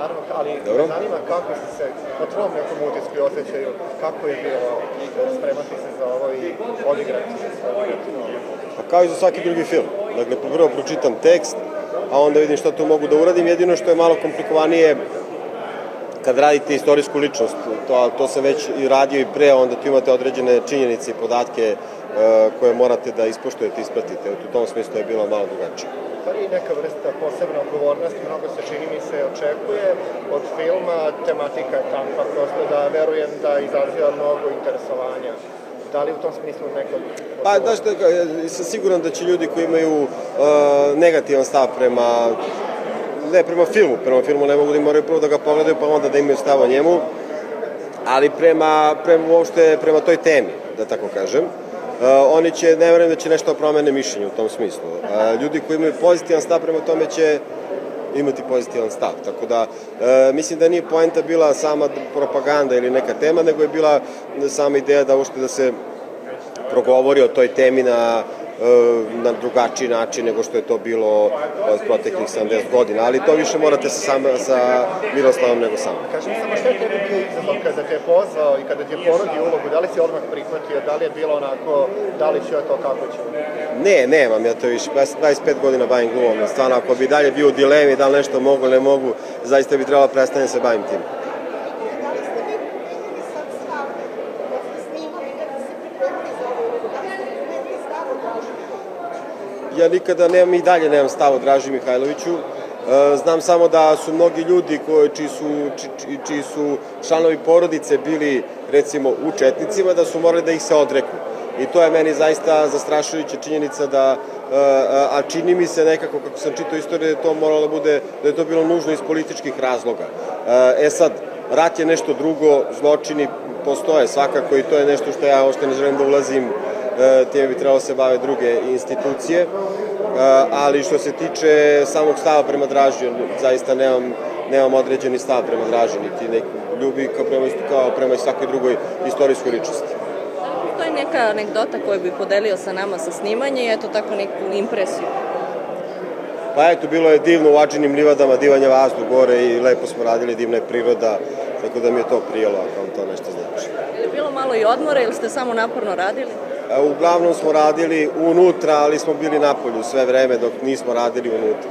naravno, ali me zanima kako se po tvom nekom utisku i osjećaju, kako je bilo spremati se za ovo i odigrati. Pa kao i za svaki drugi film. Dakle, prvo pročitam tekst, a onda vidim šta tu mogu da uradim. Jedino što je malo komplikovanije kad radite istorijsku ličnost, to sam već i radio i pre, onda tu imate određene činjenice i podatke koje morate da ispoštujete, ispratite. U tom smislu je bilo malo drugačije. Da li neka vrsta posebna odgovornosti, mnogo se čini mi se očekuje od filma, tematika je takva, prosto da verujem da izaziva mnogo interesovanja. Da li u tom smislu nekog... Pa, da što sam siguran da će ljudi koji imaju negativan stav prema filmu ne mogu da moraju prvo da ga pogledaju pa onda da imaju stav o njemu, ali prema toj temi, da tako kažem, oni će, ne verujem da će nešto promene mišljenje u tom smislu. Ljudi koji imaju pozitivan stav prema tome će imati pozitivan stav, tako da mislim da nije poenta bila sama propaganda ili neka tema, nego je bila sama ideja da uopšte da se progovori o toj temi na drugačiji način nego što je to bilo od proteklih 70 godina, ali to više morate sa Miroslavom nego samo. Kaži mi samo što je tebi bio izazov kada te je pozvao i kada ti je ponudio ulogu, da li si odmah prihvatio, da li je bilo onako, da li ću ja to, kako ću? Ne, nemam ja to više, 25 godina bavim glumom, stvarno ako bi dalje bio u dilemi da li nešto mogu ili ne mogu, zaista bi trebalo prestane se bavim tim. Ja nikada nemam i dalje nemam stav o Draži Mihajloviću. Znam samo da su mnogi ljudi čiji su članovi porodice bili, recimo, u Četnicima, da su morali da ih se odreknu. I to je meni zaista zastrašujuća činjenica a čini mi se nekako, kako sam čitao istoriju, da je to moralo da bude, da je to bilo nužno iz političkih razloga. Sad, rat je nešto drugo, zločini postoje svakako i to je nešto što ja uopšte ne želim da ulazim, time bi trebalo se bave druge institucije, ali što se tiče samog stava prema Draži, zaista nemam određeni stav prema Draži, niti ljubi kao prema svakoj drugoj istorijskoj ličnosti. To je neka anegdota koju bi podelio sa nama sa snimanja i eto tako neku impresiju. Pa eto, bilo je divno u Adžinim livadama, divan je vazduh gore i lepo smo radili, divna je priroda, tako da mi je to prijelo, ako vam to nešto znači. Je li bilo malo i odmora ili ste samo naporno radili? Uglavnom smo radili unutra, ali smo bili napolju sve vreme dok nismo radili unutra.